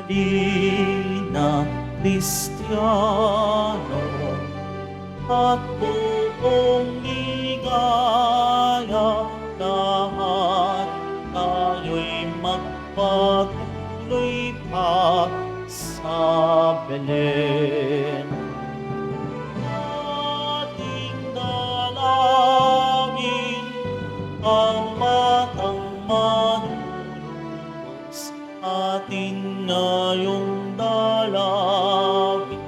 di na Kristiyano at buong ligaya, lahat tayo'y magpatuloy pa sa Belen. Ating dalangin ang batang manunubos, atin ngayong dalawin,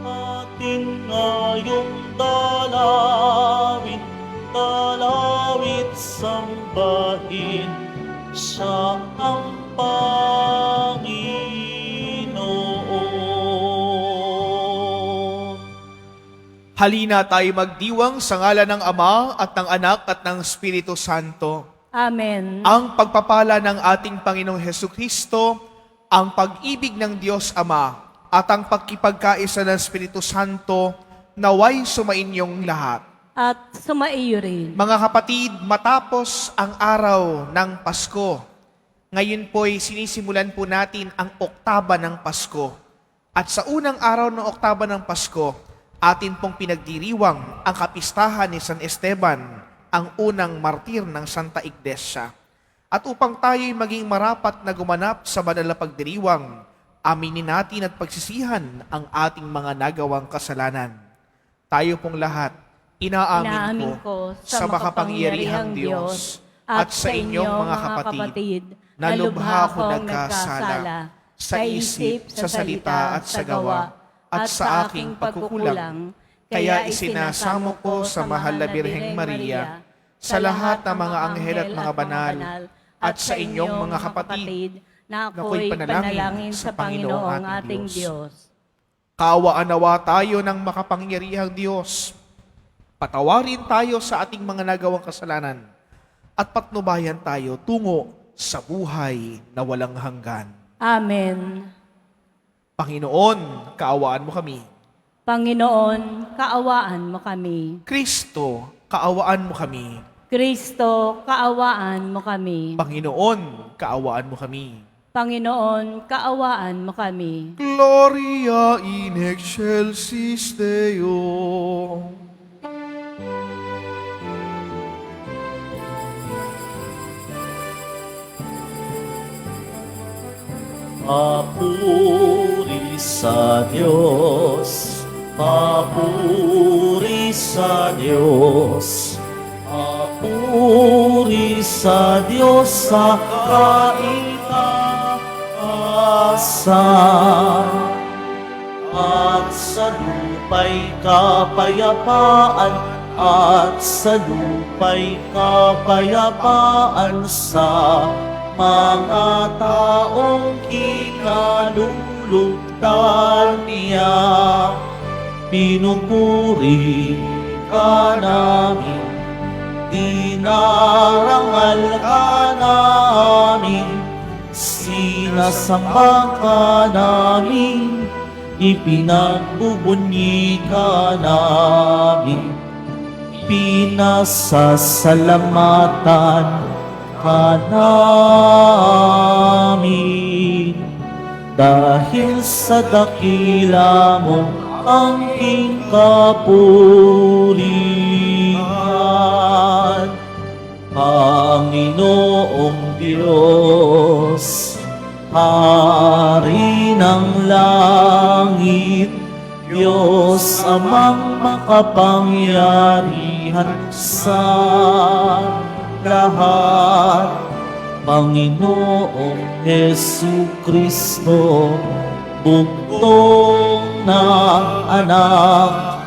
atin ngayong dalawin, dalawit sambahin siya ang Panginoon. Halina tayo magdiwang sa ngalan ng Ama at ng Anak at ng Espiritu Santo. Amen. Ang pagpapala ng ating Panginoong Hesukristo, ang pag-ibig ng Diyos Ama, at ang pagkipagkaisa ng Espiritu Santo, naway sumainyong lahat. At sumaiyo rin. Mga kapatid, matapos ang araw ng Pasko, ngayon po'y sinisimulan po natin ang oktaba ng Pasko. At sa unang araw ng oktaba ng Pasko, atin pong pinagdiriwang ang kapistahan ni San Esteban, ang unang martir ng Santa Iglesia. At upang tayo'y maging marapat na gumanap sa banal na pagdiriwang, aminin natin at pagsisihan ang ating mga nagawang kasalanan. Tayo pong lahat, inaamin ko sa makapangyarihang Diyos at sa inyong mga kapatid, na lubha ko nagkasala sa isip, sa salita at sa gawa, at sa aking pagkukulang, kaya isinasamo ko sa mahal na Birheng Maria, sa lahat ng mga anghel at mga banal, at sa inyong mga kapatid, na ako'y panalangin sa Panginoong ating Diyos. Kaawaan nawa tayo ng makapangyarihang Diyos. Patawarin tayo sa ating mga nagawang kasalanan, at patnubayan tayo tungo sa buhay na walang hanggan. Amen. Panginoon, kaawaan mo kami. Panginoon, kaawaan mo kami. Kristo, kaawaan mo kami. Kristo, kaawaan mo kami. Panginoon, kaawaan mo kami. Panginoon, kaawaan mo kami. Gloria in excelsis Deo. Papuri sa Diyos, papuri sa Diyos, papuri sa Diyos sa kaitaasan, at sa lupa'y kapayapaan, at sa lupa'y kapayapaan sa mga taong kinalulugdan niya. Pinupuri ka namin, dinarangal ka namin, sinasamba ka namin, ipinagbubunyi ka namin, pinasasalamatan ka namin, dahil sa dakila mong angking kapulihan. Panginoong Diyos, Hari ng langit, Diyos amang makapangyarihan sa lahat, Panginoong Hesukristo, bugtong na anak,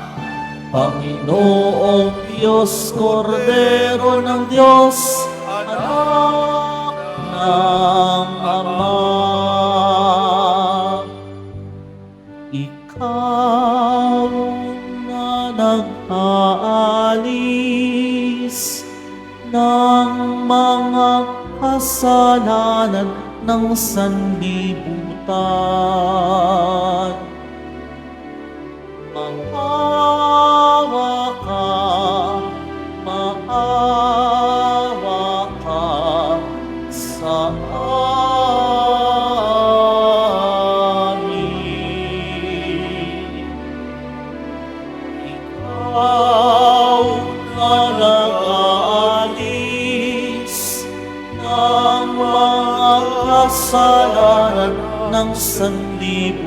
Panginoong Diyos, Kordero ng Diyos, anak ng Ama. Ikaw na nag-aalis ng mga kasalanan ng sanlibutan. Maawa ka sa kasalanan ng sanlibutan.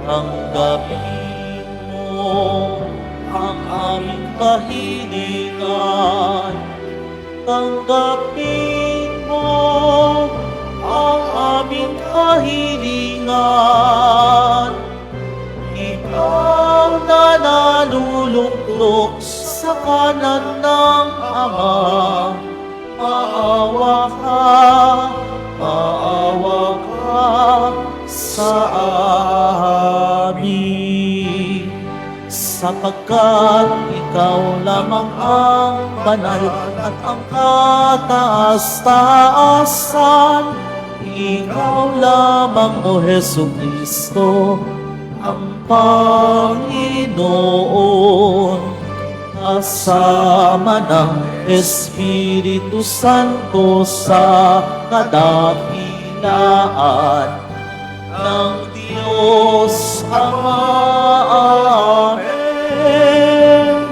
Tanggapin mo ang aming kahilingan. Tanggapin mo ang aming kahilingan. Ikaw na naluluklok sa kanan ng Ama, maawa ka sa amin. Sapagkat ikaw lamang ang banal at ang kataas-taasan. Ikaw lamang, O Jesucristo, ang Panginoon. Kasama ng Espiritu Santo sa kadakilaan ng Diyos Ama. Amen.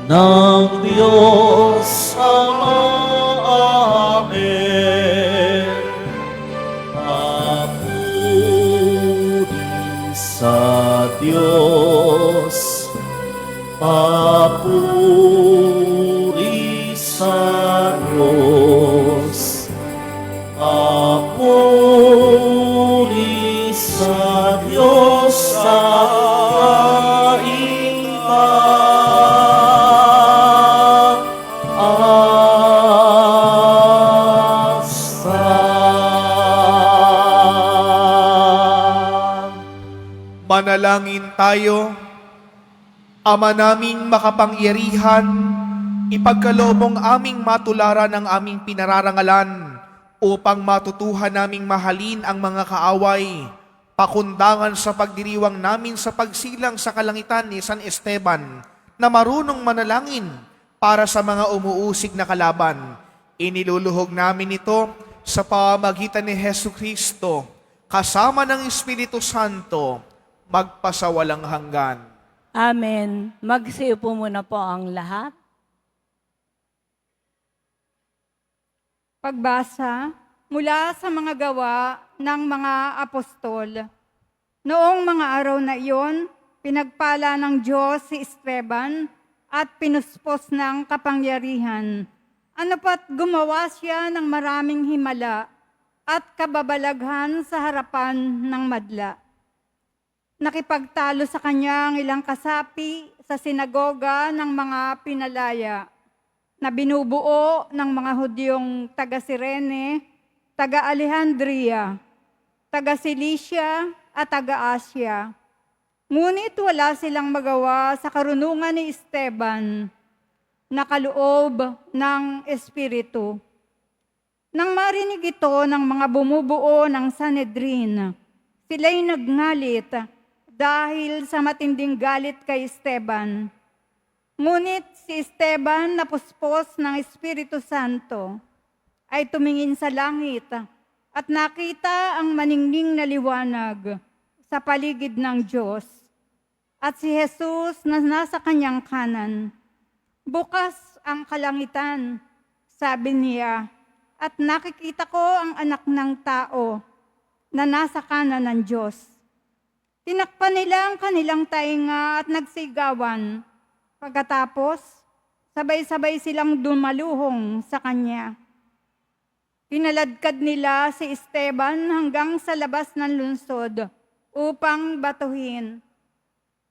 Ng Diyos Ama. Amen. Papuri sa Diyos. Papuri sa Diyos. Papuri sa Diyos sa kaitaasan. Manalangin tayo. Ama naming makapangyarihan, ipagkaloob mong aming matularan ang aming pinararangalan upang matutuhan naming mahalin ang mga kaaway, pakundangan sa pagdiriwang namin sa pagsilang sa kalangitan ni San Esteban na marunong manalangin para sa mga umuusig na kalaban. Iniluluhog namin ito sa pamamagitan ni Jesucristo, kasama ng Espiritu Santo, magpasawalang hanggan. Amen. Magsiupo muna po ang lahat. Pagbasa mula sa mga gawa ng mga apostol. Noong mga araw na iyon, pinagpala ng Diyos si Esteban at pinuspos ng kapangyarihan. Ano pa't gumawa siya ng maraming himala at kababalaghan sa harapan ng madla. Nakipagtalo sa kanya ang ilang kasapi sa sinagoga ng mga pinalaya na binubuo ng mga Hudyong taga-Sirene, taga-Alejandria, taga-Cilicia at taga-Asya. Ngunit wala silang magawa sa karunungan ni Esteban, nakaloob ng Espiritu. Nang marinig ito ng mga bumubuo ng Sanhedrin, sila'y nagngalit dahil sa matinding galit kay Esteban. Ngunit si Esteban, napuspos ng Espiritu Santo, ay tumingin sa langit at nakita ang maningning na liwanag sa paligid ng Diyos at si Jesus na nasa kanyang kanan. Bukas ang kalangitan, sabi niya, at nakikita ko ang anak ng tao na nasa kanan ng Diyos. Tinakpan nila ang kanilang tainga at nagsigawan. Pagkatapos, sabay-sabay silang dumaluhong sa kanya. Pinaladkad nila si Esteban hanggang sa labas ng lungsod upang batuhin.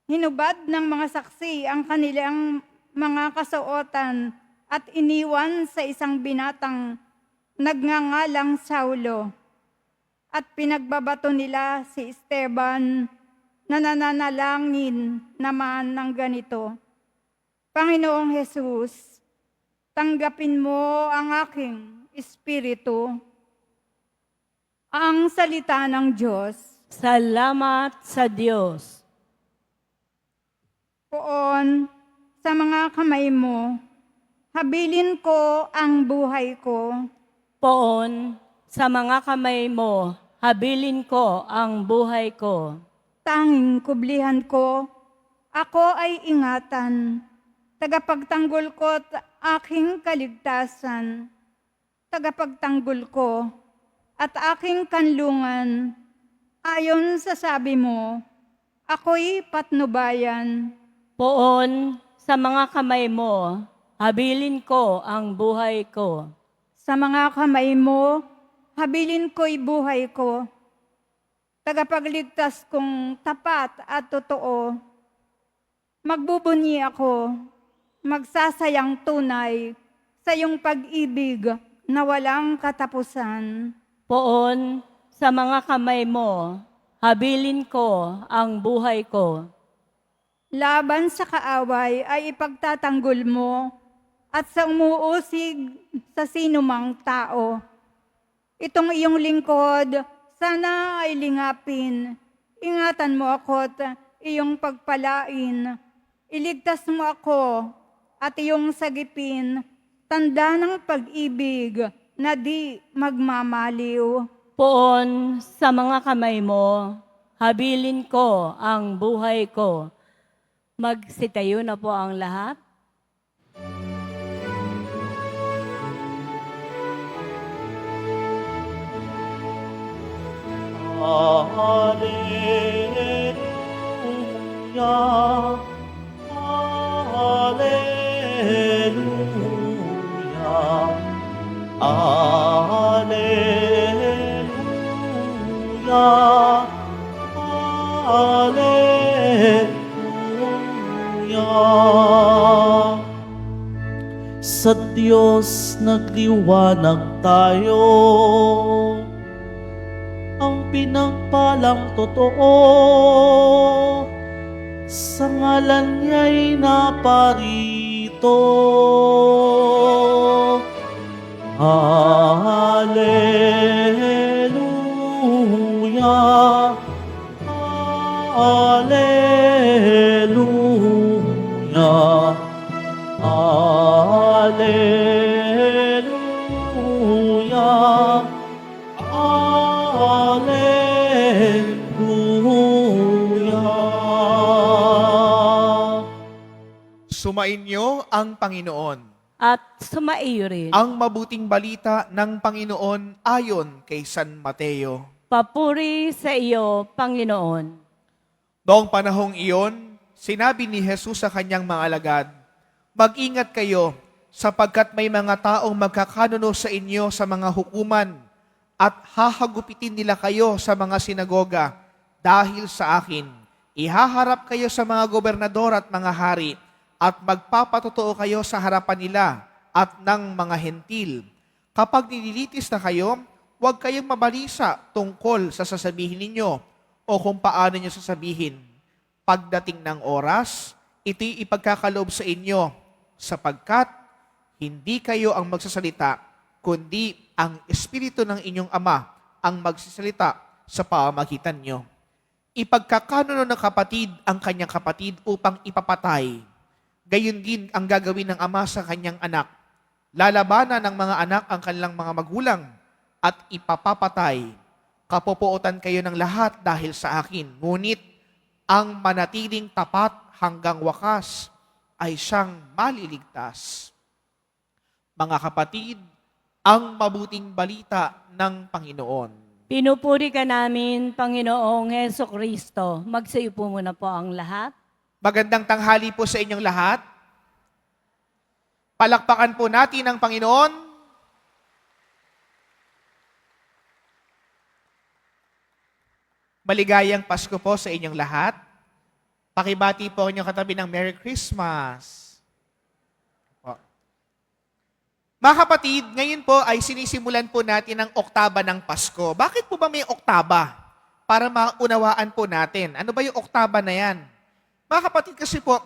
Hinubad ng mga saksi ang kanilang mga kasuotan at iniwan sa isang binatang nagngangalang Saulo. At pinagbabato nila si Esteban na nananalangin naman ng ganito, Panginoong Jesus, tanggapin mo ang aking espiritu. Ang salita ng Diyos. Salamat sa Diyos. Poon sa mga kamay mo, habilin ko ang buhay ko. Poon sa mga kamay mo, habilin ko ang buhay ko. Tanging kublihan ko, ako ay ingatan, tagapagtanggol ko at aking kaligtasan. tagapagtanggol ko, at aking kanlungan. Ayon sa sabi mo, ako'y patnubayan. Poon sa mga kamay mo, habilin ko ang buhay ko. Sa mga kamay mo, habilin ko'y buhay ko. Tagapagligtas kong tapat at totoo. Magbubunyi ako, magsasayang tunay sa iyong pag-ibig na walang katapusan. Poon sa mga kamay mo, habilin ko ang buhay ko. Laban sa kaaway ay ipagtatanggol mo at sa umuusig sa sinumang tao. Itong iyong lingkod, sana ay lingapin. Ingatan mo ako't iyong pagpalain. Iligtas mo ako at iyong sagipin, tanda ng pag-ibig na di magmamaliw. Poon sa mga kamay mo, habilin ko ang buhay ko. Magsitayo na po ang lahat. Hallelujah, Hallelujah, Hallelujah, Hallelujah. Sa Diyos nagliwanag tayo, ang pinagpalang totoo, sa ngalan niya'y naparito. Hallelujah, Hallelujah, Hallelujah, Hallelujah. Sumainyo ang Panginoon. At sumaiyo rin. Ang mabuting balita ng Panginoon ayon kay San Mateo. Papuri sa iyo, Panginoon. Noong panahong iyon, sinabi ni Jesus sa kanyang mga alagad, mag-ingat kayo sapagkat may mga taong magkakanuno sa inyo sa mga hukuman at hahagupitin nila kayo sa mga sinagoga dahil sa akin. Ihaharap kayo sa mga gobernador at mga hari at magpapatotoo kayo sa harapan nila at ng mga hentil. Kapag nililitis na kayo, huwag kayong mabalisa tungkol sa sasabihin ninyo o kung paano nyo sasabihin. Pagdating ng oras, ito'y ipagkakaloob sa inyo sapagkat hindi kayo ang magsasalita, kundi ang Espiritu ng inyong Ama ang magsasalita sa pamamagitan nyo. Ipagkakanuno ng kapatid ang kanyang kapatid upang ipapatay. Gayon din ang gagawin ng ama sa kanyang anak. Lalabanan ng mga anak ang kanilang mga magulang at ipapapatay. Kapupuotan kayo ng lahat dahil sa akin. Ngunit ang manatiling tapat hanggang wakas ay siyang maliligtas. Mga kapatid, ang mabuting balita ng Panginoon. Pinupuri ka namin, Panginoong Hesukristo. Magsayupo muna po ang lahat. Magandang tanghali po sa inyong lahat. Palakpakan po natin ang Panginoon. Maligayang Pasko po sa inyong lahat. Pakibati po ang inyong katabi ng Merry Christmas. Po. Mga kapatid, ngayon po ay sinisimulan po natin ang Oktaba ng Pasko. Bakit po ba may Oktaba? Para maunawaan po natin. Ano ba yung Oktaba na yan? Mga kapatid, kasi po,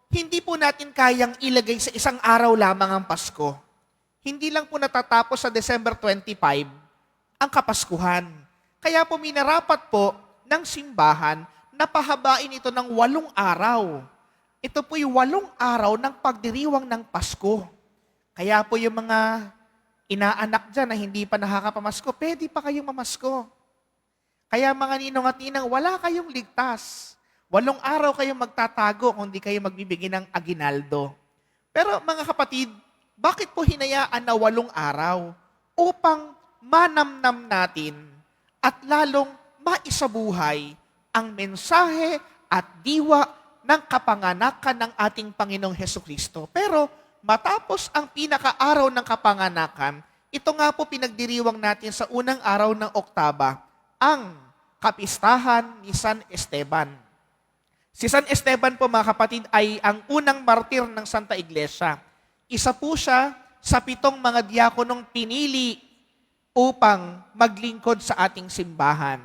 hindi po natin kayang ilagay sa isang araw lamang ang Pasko. Hindi lang po natatapos sa December 25 ang Kapaskuhan. Kaya po minarapat po ng simbahan na pahabain ito ng 8 araw. Ito po yung 8 araw ng pagdiriwang ng Pasko. Kaya po yung mga inaanak dyan na hindi pa nakakapamasko, pwede pa kayong mamasko. Kaya mga ninong at ninang, wala kayong ligtas. 8 araw kayong magtatago kung di kayo magbibigay ng aginaldo. Pero mga kapatid, bakit po hinayaan na 8 araw? upang manamnam natin at lalong maisabuhay ang mensahe at diwa ng kapanganakan ng ating Panginoong Hesukristo. Pero matapos ang pinakaaraw ng kapanganakan, ito nga po pinagdiriwang natin sa unang araw ng Oktaba, ang kapistahan ni San Esteban. Si San Esteban po mga kapatid ay ang unang martir ng Santa Iglesia. Isa po siya sa 7 mga diakonong pinili upang maglingkod sa ating simbahan.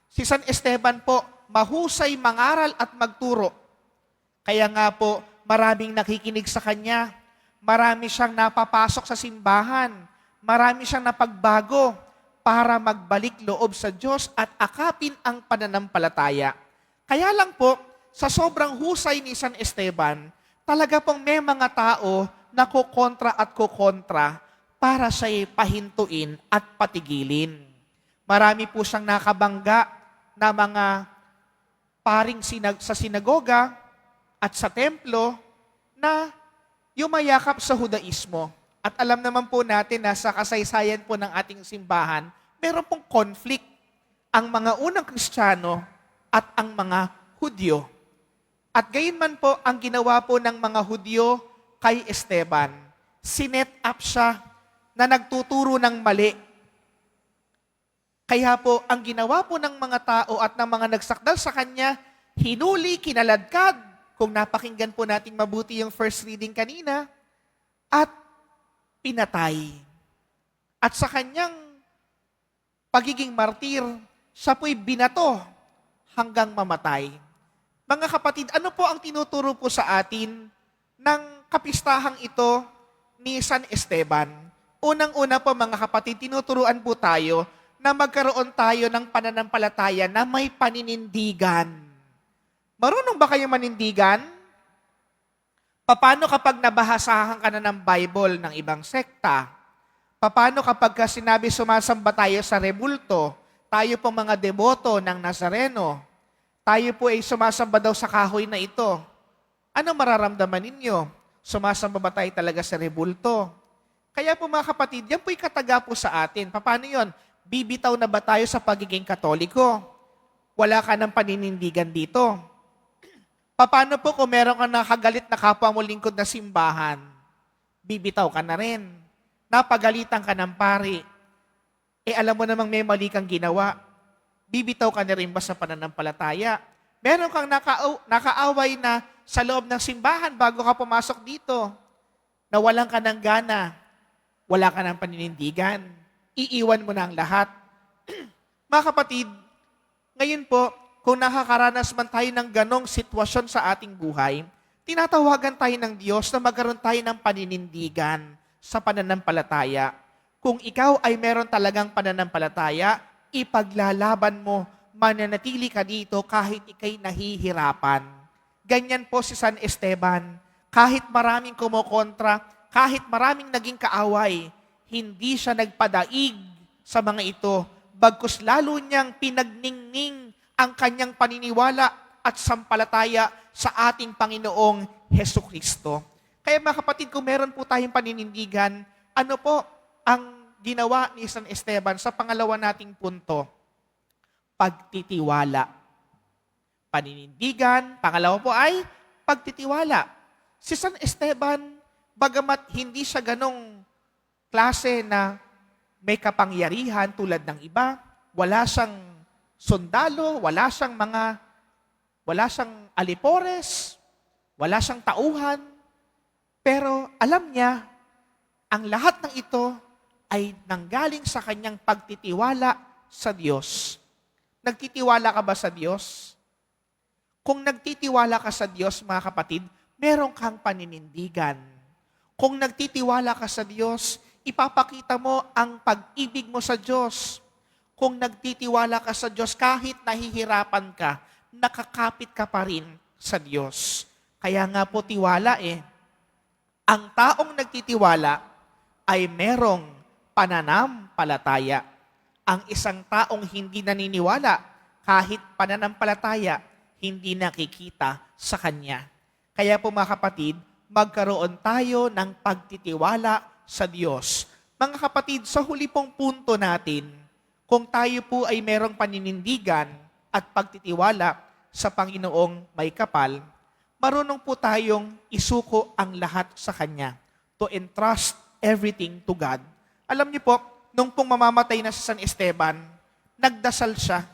Si San Esteban po mahusay mangaral at magturo. Kaya nga po maraming nakikinig sa kanya, marami siyang napapasok sa simbahan, marami siyang napagbago para magbalik loob sa Diyos at akapin ang pananampalataya. Kaya lang po, sa sobrang husay ni San Esteban, talaga pong may mga tao na kukontra at kukontra para siya'y pahintuin at patigilin. Marami po siyang nakabangga na mga paring sa sinagoga at sa templo na yumayakap sa Hudaismo. At alam naman po natin na sa kasaysayan po ng ating simbahan, meron pong conflict ang mga unang Kristiyano at ang mga Hudyo. At gayon man po, ang ginawa po ng mga Hudyo kay Esteban, sinet up siya na nagtuturo ng mali. Kaya po, ang ginawa po ng mga tao at ng mga nagsakdal sa kanya, hinuli, kinaladkad, kung napakinggan po natin mabuti yung first reading kanina, at pinatay. At sa kanyang pagiging martir, siya po'y binato hanggang mamatay. Mga kapatid, ano po ang tinuturo po sa atin ng kapistahang ito ni San Esteban? Unang-una po mga kapatid, tinuturuan po tayo na magkaroon tayo ng pananampalataya na may paninindigan. Marunong ba kayo manindigan? Paano kapag nabahasahan ka na ng Bible ng ibang sekta? Paano kapag sinabi sumasamba tayo sa rebulto, tayo po mga deboto ng Nazareno, tayo po ay sumasamba daw sa kahoy na ito. Ano mararamdaman ninyo? Sumasamba ba tayo talaga sa rebulto? Kaya po mga kapatid, yan po'y kataga po sa atin. Paano yon? Bibitaw na ba tayo sa pagiging Katoliko? Wala ka ng paninindigan dito. Paano po kung meron ka nakagalit na kapwa mo lingkod na simbahan? Bibitaw ka na rin. Napagalitan ka ng pari. Alam mo namang may mali kang ginawa. Bibitaw ka na rin ba sa pananampalataya? Meron kang nakaaway na sa loob ng simbahan bago ka pumasok dito. Nawalan ka ng gana. Wala ka ng paninindigan. Iiwan mo na ang lahat. Mga kapatid, ngayon po, kung nakakaranas man tayo ng ganong sitwasyon sa ating buhay, tinatawagan tayo ng Diyos na magkaroon tayo ng paninindigan sa pananampalataya. Kung ikaw ay meron talagang pananampalataya, ipaglalaban mo, mananatili ka dito kahit ikay nahihirapan. Ganyan po si San Esteban. Kahit maraming kumukontra, kahit maraming naging kaaway, hindi siya nagpadaig sa mga ito. Bagkus lalo niyang pinagningning ang kanyang paniniwala at sampalataya sa ating Panginoong Hesukristo. Kaya mga kapatid, kung meron po tayong paninindigan, ano po ang ginawa ni San Esteban sa pangalawa nating punto? Pagtitiwala. Paninindigan, pangalawa po ay pagtitiwala. Si San Esteban, bagamat hindi siya ganong klase na may kapangyarihan tulad ng iba, wala siyang sundalo, wala siyang alipores, wala siyang tauhan, pero alam niya, ang lahat ng ito ay nanggaling sa kanyang pagtitiwala sa Diyos. Nagtitiwala ka ba sa Diyos? Kung nagtitiwala ka sa Diyos, mga kapatid, meron kang paninindigan. Kung nagtitiwala ka sa Diyos, ipapakita mo ang pag-ibig mo sa Diyos. Kung nagtitiwala ka sa Diyos, kahit nahihirapan ka, nakakapit ka pa rin sa Diyos. Kaya nga po tiwala Ang taong nagtitiwala ay merong pananampalataya. Ang isang taong hindi naniniwala, kahit pananampalataya, hindi nakikita sa kanya. Kaya po mga kapatid, magkaroon tayo ng pagtitiwala sa Diyos. Mga kapatid, sa huli pong punto natin, kung tayo po ay merong paninindigan at pagtitiwala sa Panginoong may kapal, marunong po tayong isuko ang lahat sa Kanya, to entrust everything to God. Alam niyo po, nung pong mamamatay na si San Esteban, nagdasal siya.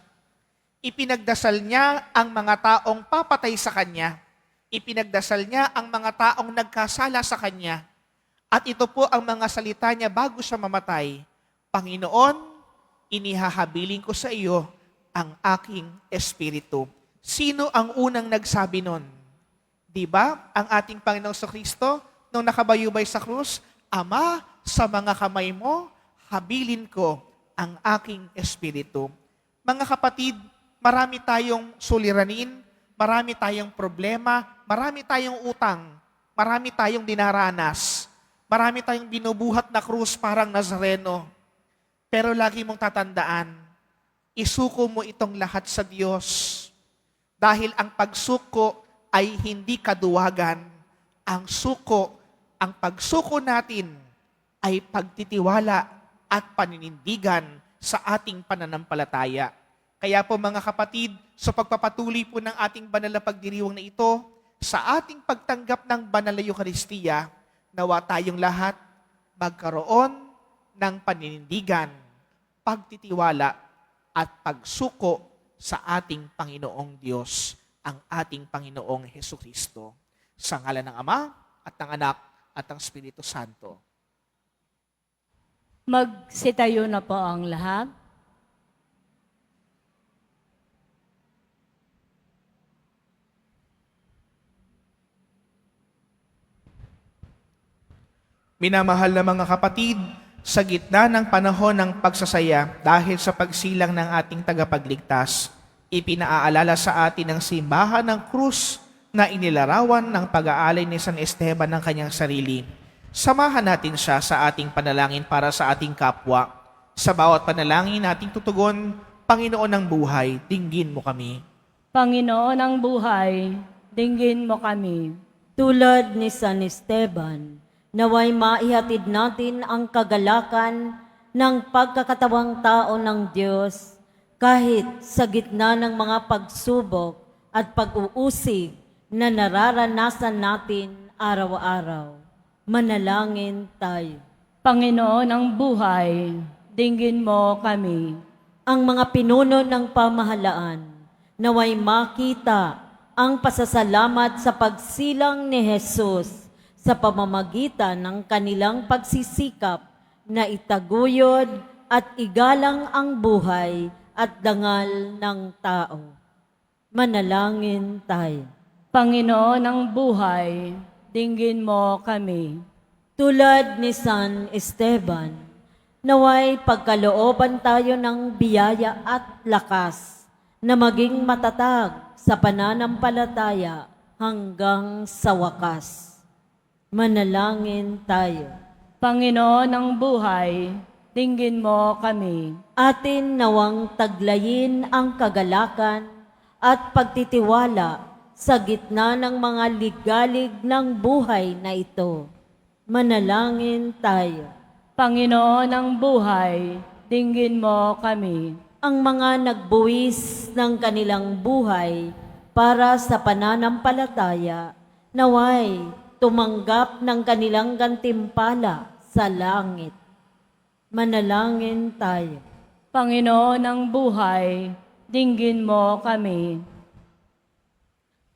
Ipinagdasal niya ang mga taong papatay sa kanya. Ipinagdasal niya ang mga taong nagkasala sa kanya. At ito po ang mga salita niya bago siya mamatay. Panginoon, inihahabiling ko sa iyo ang aking espiritu. Sino ang unang nagsabi nun? Di ba? Ang ating Panginoong Kristo, nung nakabayubay sa krus, Ama, sa mga kamay mo, habilin ko ang aking espiritu. Mga kapatid, marami tayong suliranin, marami tayong problema, marami tayong utang, marami tayong dinaranas, marami tayong binubuhat na krus parang Nazareno. Pero lagi mong tatandaan, isuko mo itong lahat sa Diyos. Dahil ang pagsuko ay hindi kaduwagan. Ang pagsuko natin ay pagtitiwala at paninindigan sa ating pananampalataya. Kaya po mga kapatid, sa pagpapatuloy po ng ating banal na pagdiriwang na ito, sa ating pagtanggap ng banal na Eucharistia, nawa tayong lahat magkaroon ng paninindigan, pagtitiwala at pagsuko sa ating Panginoong Diyos, ang ating Panginoong Hesukristo. Sa ngalan ng Ama at ng Anak at ng Espiritu Santo. Magsitayo na po ang lahat. Minamahal na mga kapatid, sa gitna ng panahon ng pagsasaya dahil sa pagsilang ng ating tagapagligtas, ipinaaalala sa atin ng simbahan ng krus na inilarawan ng pag-aalay ni San Esteban ng kanyang sarili. Samahan natin siya sa ating panalangin para sa ating kapwa. Sa bawat panalangin nating tutugon, Panginoon ng buhay, dinggin mo kami. Panginoon ng buhay, dinggin mo kami. Tulad ni San Esteban, naway maihatid natin ang kagalakan ng pagkakatawang tao ng Diyos kahit sa gitna ng mga pagsubok at pag-uusig na nararanasan natin araw-araw. Manalangin tayo. Panginoon ng buhay, dinggin mo kami. Ang mga pinuno ng pamahalaan, naway makita ang pasasalamat sa pagsilang ni Jesus sa pamamagitan ng kanilang pagsisikap na itaguyod at igalang ang buhay at dangal ng tao. Manalangin tayo. Panginoon ng buhay, dinggin mo kami. Tulad ni San Esteban, naway pagkalooban tayo ng biyaya at lakas na maging matatag sa pananampalataya hanggang sa wakas. Manalangin tayo. Panginoon ng buhay, dinggin mo kami. Atin nawang taglayin ang kagalakan at pagtitiwala sa gitna ng mga ligalig ng buhay na ito. Manalangin tayo. Panginoon ng buhay, dinggin mo kami. Ang mga nagbuwis ng kanilang buhay para sa pananampalataya, naway tumanggap ng kanilang gantimpala sa langit. Manalangin tayo. Panginoon ng buhay, dinggin mo kami.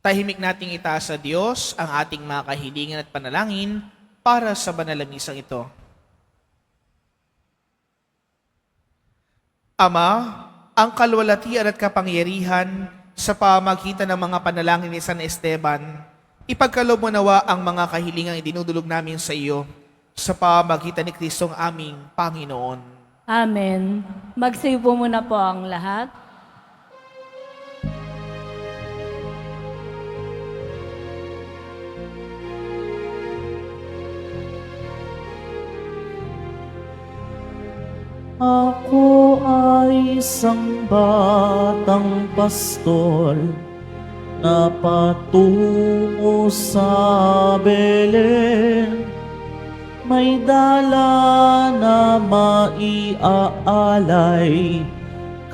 Tahimik nating itaas sa Diyos ang ating mga kahilingan at panalangin para sa banal na misang ito. Ama, ang kalwalatian at kapangyarihan sa pamagitan ng mga panalangin ni San Esteban, ipagkaloob mo nawa ang mga kahilingang idinudulog namin sa iyo sa pamagitan ni Kristong aming Panginoon. Amen. Magsiupo muna po ang lahat. Ako ay isang batang pastol na patungo sa Belen. may dala na maiaalay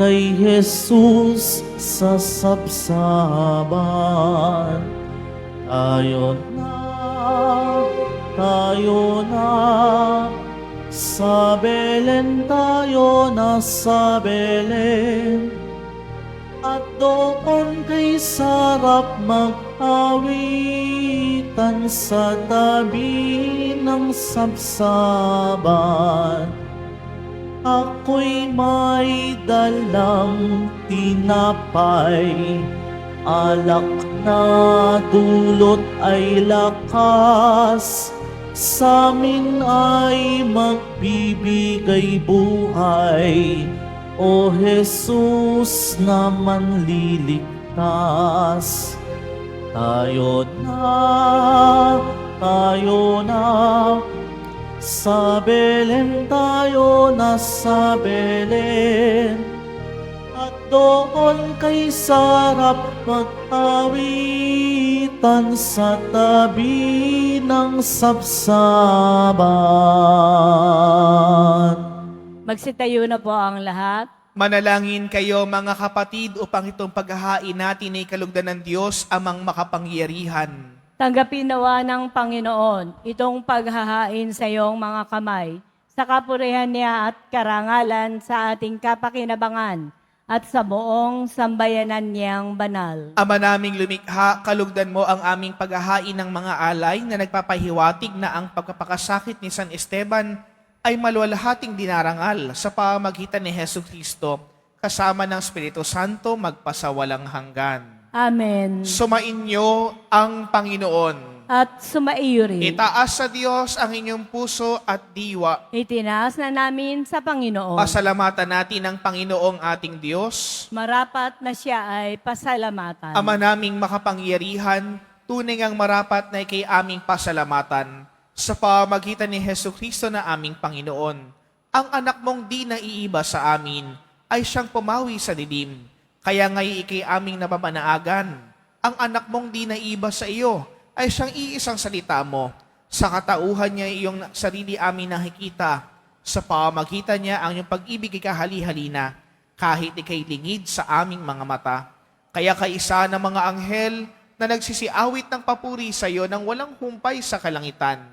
kay Jesus sa sabsaban. Tayo na, sa Belen tayo na sa Belen. At doon kay sarap mag-awitan sa tabi ng sabsaban. Ako'y may dalang tinapay, alak na dulot ay lakas, sa'min ay magbibigay buhay. O Jesus na manliligtas, tayo na, sa Belen tayo na sa Belen. At doon kay sarap mag-awitan sa tabi ng sabsaban. Magsitayo na po ang lahat. Manalangin kayo mga kapatid upang itong paghahain natin ay kalugdan ng Diyos amang makapangyarihan. Tanggapin nawa ng Panginoon itong paghahain sa iyong mga kamay, sa kapurihan niya at karangalan sa ating kapakinabangan at sa buong sambayanan niyang banal. Ama naming lumikha, kalugdan mo ang aming paghahain ng mga alay na nagpapahiwatig na ang pagpapakasakit ni San Esteban ay maluwalhating dinarangal sa pamamagitan ni Hesus Kristo kasama ng Espiritu Santo magpasawalang hanggan. Amen. Sumainyo ang Panginoon. At sumaiyo rin. Itaas sa Diyos ang inyong puso at diwa. Itinaas na namin sa Panginoon. Pasalamatan natin ang Panginoong ating Diyos. Marapat na siya ay pasalamatan. Ama naming makapangyarihan, tunay ngang marapat na ikay aming pasalamatan sa pamamagitan ni Jesucristo na aming Panginoon. Ang anak mong di naiiba sa amin ay siyang pumawi sa dilim. Kaya ngayon ikay aming napapanaagan. Ang anak mong di naiiba sa iyo ay siyang iisang salita mo. Sa katauhan niya iyong sarili amin nakikita. Sa pamamagitan niya ang iyong pag-ibig ay kahali-halina, kahit ikay lingid sa aming mga mata. Kaya kaisa ng mga anghel na nagsisiawit ng papuri sa iyo nang walang humpay sa kalangitan,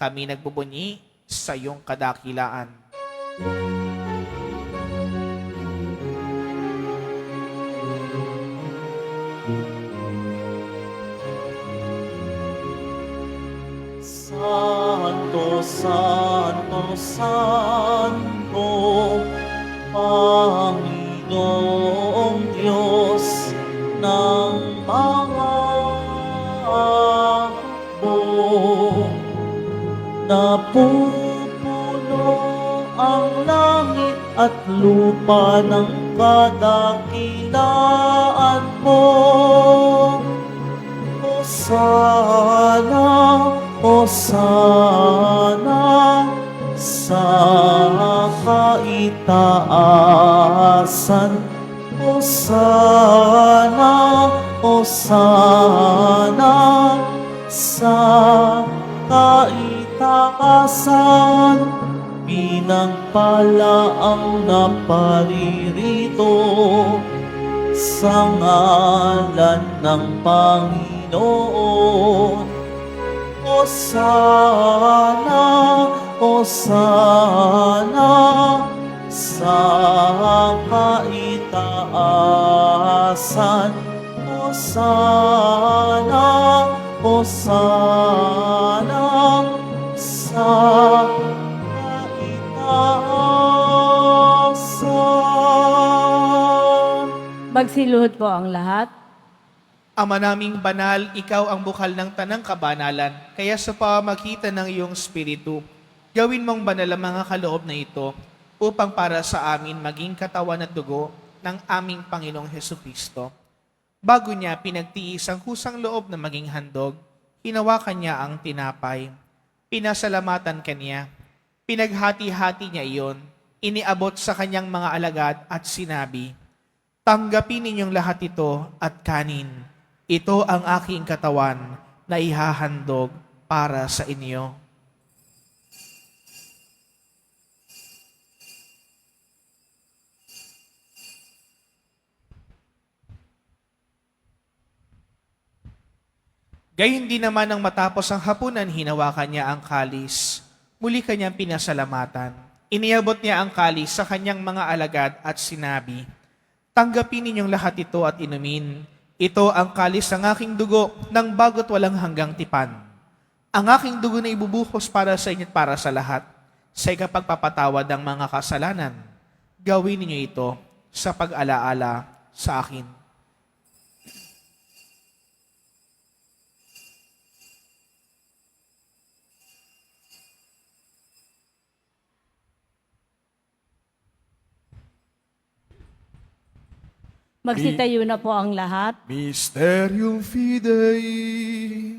kami nagbubunyi sa iyong kadakilaan. Santo, Santo, Santo, Panginoong Diyos ng mga hukbo. Napupuno ang langit at lupa ng kadakilaan mo. Hosana, Hosana sa kaitaasan. Hosana, Hosana sa kaitaasan. Pinagpala ang naparirito sa ngalan ng Panginoon. Hosana, Hosana sa kaitaasan. Hosana, Hosana sa kaitaasan. Magsiluhod po ang lahat. Ama naming banal, ikaw ang bukal ng tanang kabanalan. Kaya sa pamamagitan ng iyong Espiritu, gawin mong banal ang mga kaloob na ito upang para sa amin maging katawan at dugo ng aming Panginoong Jesucristo. Bago niya pinagtiis ang kusang loob na maging handog, hinawakan niya ang tinapay. Pinasalamatan kanya. Pinaghati-hati niya iyon. Iniabot sa kanyang mga alagad at sinabi, "Tanggapin ninyong lahat ito at kanin. Ito ang aking katawan na ihahandog para sa inyo." Gayun din naman nang matapos ang hapunan, hinawakan niya ang kalis. Muli kanyang pinasalamatan. Iniabot niya ang kalis sa kanyang mga alagad at sinabi, "Tanggapin ninyong lahat ito at inumin. Ito ang kalis ng aking dugo ng bago't walang hanggang tipan. Ang aking dugo na ibubuhos para sa inyo at para sa lahat, sa ikapagpapatawad ng mga kasalanan. Gawin ninyo ito sa pag-alaala sa akin." Magsitayo na po ang lahat. Mysterium Fidei.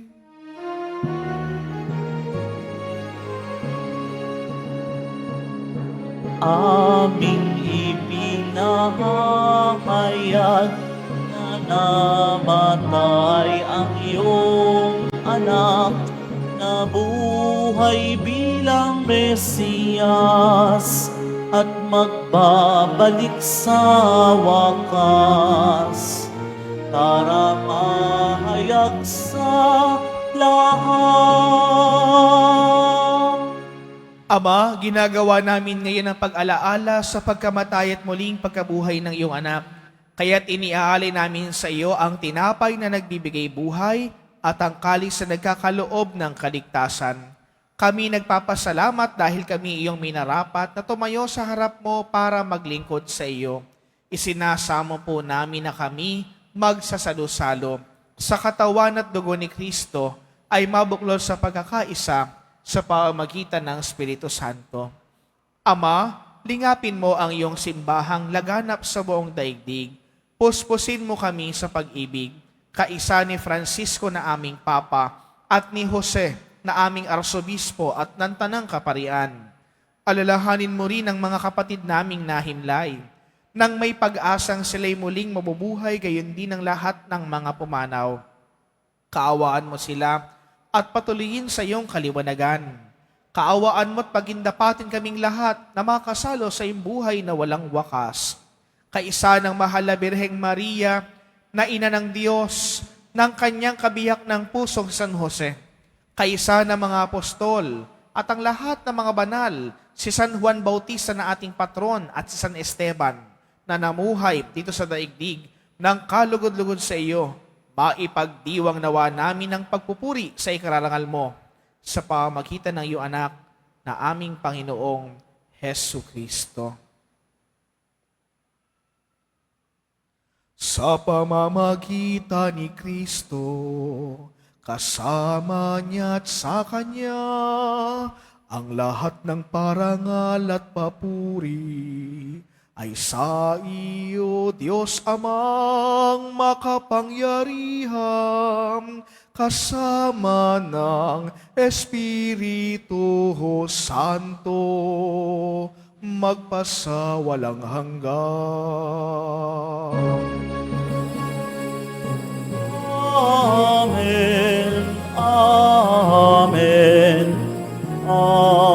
Aming ipinahayag na namatay ang iyong anak, na buhay bilang Mesiyas at magbabalik sa wakas para mahayag sa lahat. Ama, ginagawa namin ngayon ang pag-alaala sa pagkamatay at muling pagkabuhay ng iyong anak. Kaya't iniaalay namin sa iyo ang tinapay na nagbibigay buhay at ang kalis na nagkakaloob ng kaligtasan. Kami nagpapasalamat dahil kami iyong minarapat na tumayo sa harap mo para maglingkod sa iyo. Isinasamo po namin na kami magsasalo-salo sa katawan at dugo ni Kristo ay mabuklod sa pagkakaisa sa pamamagitan ng Espiritu Santo. Ama, lingapin mo ang iyong simbahang laganap sa buong daigdig. Puspusin mo kami sa pag-ibig, kaisa ni Francisco na aming Papa at ni Jose na aming Arsobispo at ng Tanang Kaparian. Alalahanin mo rin ang mga kapatid naming nahimlay, nang may pag-asang sila'y muling mabubuhay, gayon din ang lahat ng mga pumanaw. Kaawaan mo sila at patuloyin sa iyong kaliwanagan. Kaawaan mo't pagindapatin kaming lahat na makasalo sa iyong buhay na walang wakas. Kaisa ng mahal na Birheng Maria, na ina ng Diyos, ng kanyang kabiyak ng pusong San Jose. Kaisa ng mga apostol at ang lahat ng mga banal, si San Juan Bautista na ating patron at si San Esteban, na namuhay dito sa daigdig ng kalugod-lugod sa iyo, maipagdiwang nawa namin ang pagpupuri sa ikararangal mo sa pamamagitan ng iyong anak na aming Panginoong Hesu Kristo. Sa pamamagitan ni Kristo, kasama niya at sa Kanya, ang lahat ng parangal at papuri ay sa iyo, Diyos Amang makapangyarihan, kasama ng Espiritu Santo, magpasawalang hanggan. Amen. Amen. Amen.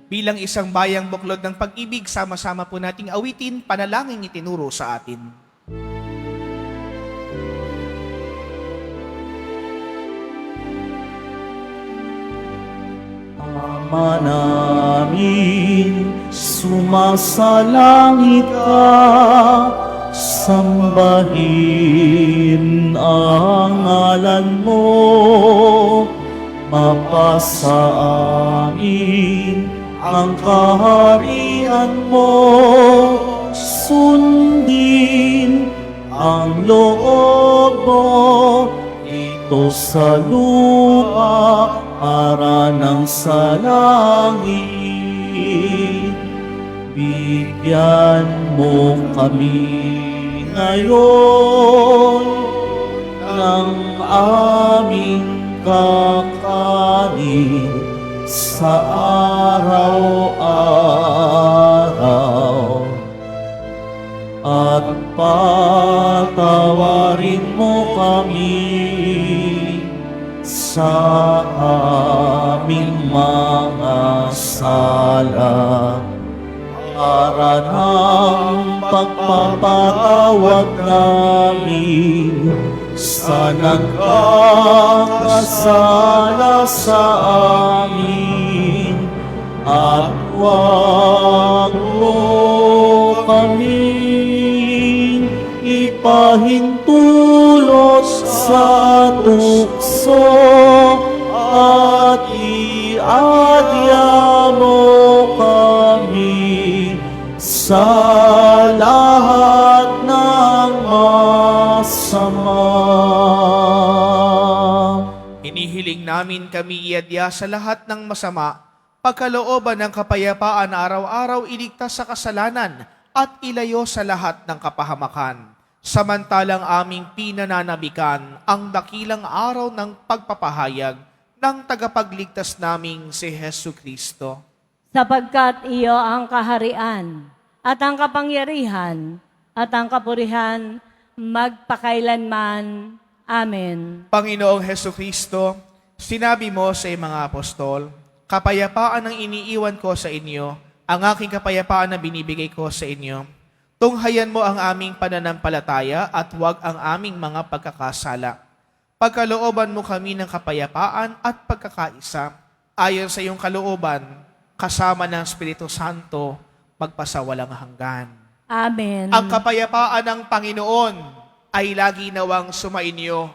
Bilang isang bayang buklod ng pag-ibig, sama-sama po nating awitin panalangin itinuro sa atin. Ama namin, sumasalangit ka, sambahin ang ngalan mo, mapasa amin ang kaharian mo, sundin ang loob mo dito sa lupa para ng sa langit. Bigyan mo kami ngayon ng aming kakanin sa araw-araw, at patawarin mo kami sa aming mga sala, para ng pagpapatawad namin sa nagkakasala sa amin, at huwag mo kaming ipahintulot sa tukso, at iadya mo kami sa lahat ng masama. Hinihiling namin kami iadya sa lahat ng masama, pagkalooban ng kapayapaan na araw-araw iligtas sa kasalanan at ilayo sa lahat ng kapahamakan. Samantalang aming pinananabikan ang dakilang araw ng pagpapahayag ng tagapagligtas naming si Hesu Kristo. Sapagkat iyo ang kaharian at ang kapangyarihan at ang kapurihan magpakailanman. Amen. Panginoong Hesu Kristo, sinabi mo sa iyong mga apostol, kapayapaan ang iniiwan ko sa inyo, ang aking kapayapaan na binibigay ko sa inyo. Tunghayan mo ang aming pananampalataya at huwag ang aming mga pagkakasala. Pagkalooban mo kami ng kapayapaan at pagkakaisa, ayon sa iyong kalooban, kasama ng Espiritu Santo, magpasawalang hanggan. Amen. Ang kapayapaan ng Panginoon ay lagi nawang sumainyo.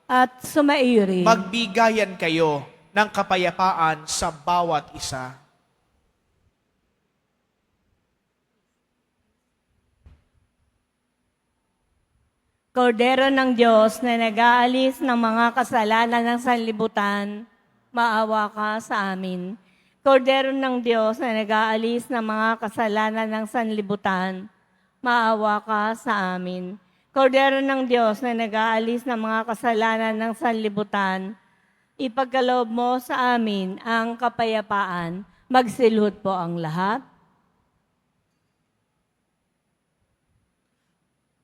At sumaiyo rin. Magbigayan kayo ng kapayapaan sa bawat isa. Kordero ng Diyos na nag-aalis ng mga kasalanan ng sanlibutan, maawa ka sa amin. Kordero ng Diyos na nag-aalis ng mga kasalanan ng sanlibutan, maawa ka sa amin. Kordero ng Diyos na nag-aalis ng mga kasalanan ng sanlibutan, ipagkaloob mo sa amin ang kapayapaan. Magsilhod po ang lahat.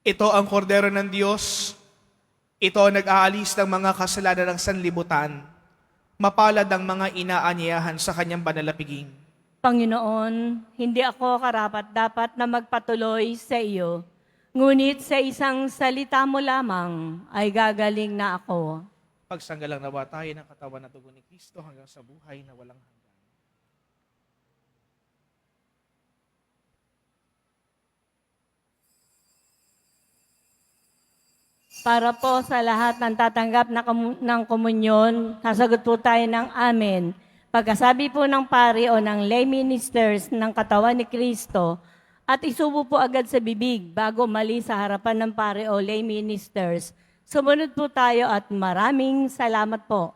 Ito ang kordero ng Diyos. Ito ang nag-aalis ng mga kasalanan ng sanlibutan. Mapalad ang mga inaanyayahan sa kanyang banalapiging. Panginoon, hindi ako karapat-dapat na magpatuloy sa iyo. Ngunit sa isang salita mo lamang ay gagaling na ako. Pagsanggalang nawa tayo ng katawan at dugo ni Kristo hanggang sa buhay na walang hanggan. Para po sa lahat ng tatanggap ng komunyon, sasagot po tayo ng amen. Pagkasabi po ng pari o ng lay ministers ng katawan ni Kristo, at isubo po agad sa bibig bago mali sa harapan ng pari o lay ministers. Sumunod po tayo at maraming salamat po.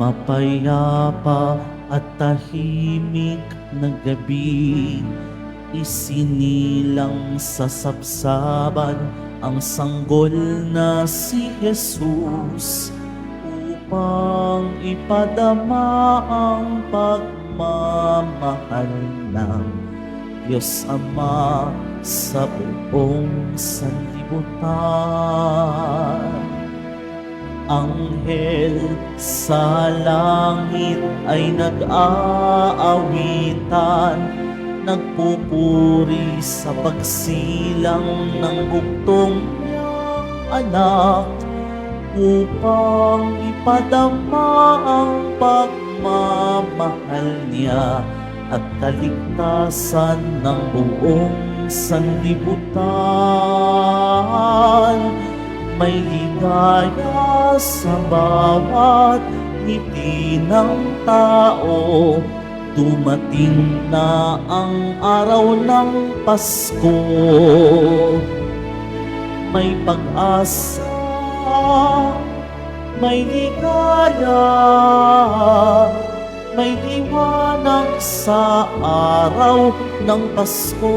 Mapayapa at tahimik na gabi, isinilang sa sapsaban ang sanggol na si Jesus, upang ipadama ang pagmamahal ng Diyos Ama sa buong sanlibutan. Anghel sa langit ay nag-aawitan, nagpupuri sa pagsilang ng bugtong niyang anak, upang ipadama ang pagmamahal niya at kaligtasan ng buong sanlibutan. May ligaya sa bawat ngiti ng tao, dumating na ang araw ng Pasko. May pag-asa, may ligaya, may liwanag sa araw ng Pasko.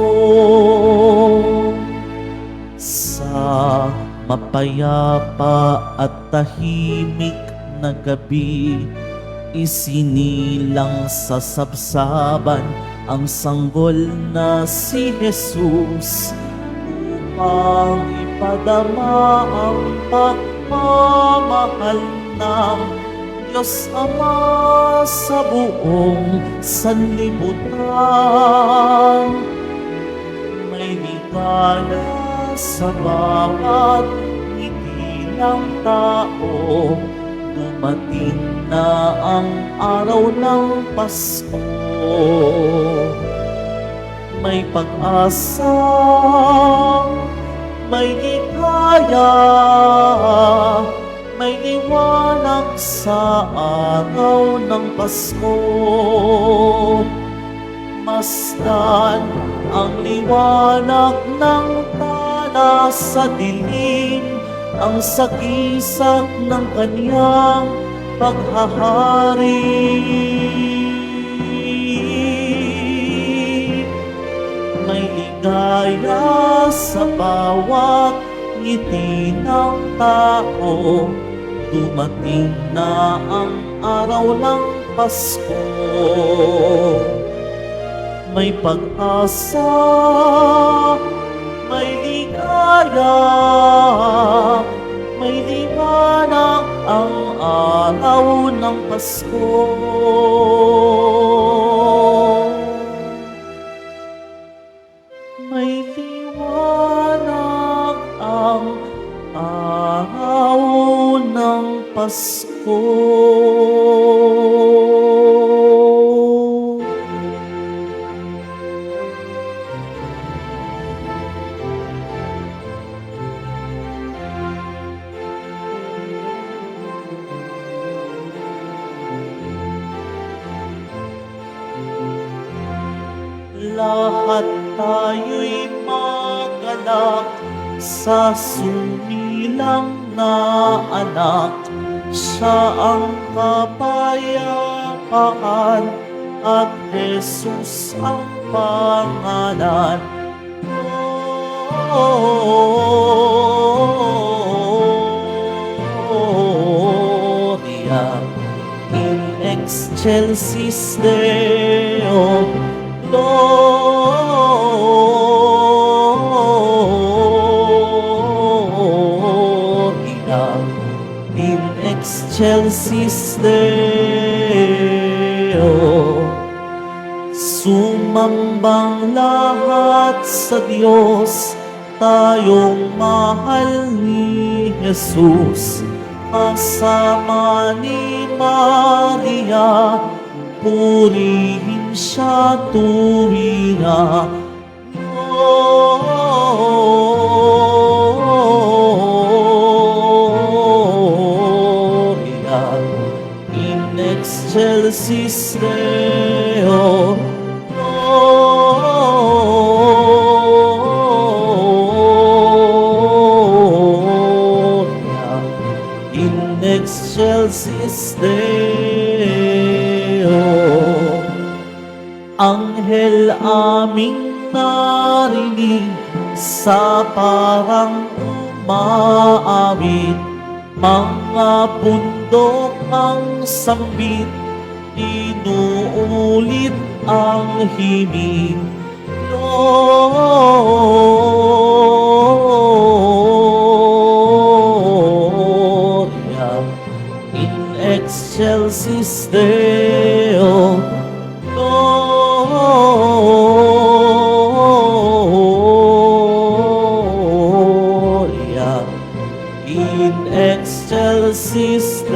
Sa Mapayapa at tahimik na gabi, isinilang sa sabsaban ang sanggol na si Jesus upang ipadama ang pagmamahal ng Diyos Ama sa buong sanlibutan. May ligaya sa bawat ngiti ng tao, dumating na ang araw ng Pasko. May pag-asa, may ligaya, may liwanag sa araw ng Pasko. Masdan ang liwanag ng tala sa dilim, ang sagisag ng kanyang paghahari. May ligaya sa bawat ngiti ng tao, dumating na ang araw ng Pasko. May pag-asa, may ligaya, may liwanag ang araw ng Pasko. May liwanag ang araw ng Pasko. Lahat tayo'y magalak sa sumilang na anak. Siya ang kapayapaan at Jesus ang pangalan. Gloria in excelsis Deo. Gloria in excelsis Deo. Sumambang lahat sa Diyos, tayong mahal ni Jesus. Kasama ni Maria, purihin siya tuwina. Gloria in excelsis Deo. Gloria in excelsis Deo. Anghel aming narinig sa parang umaawit, mga bundok ang sambit, inuulit ang himig. Gloria in excelsis Deo. Gloria in excelsis Deo.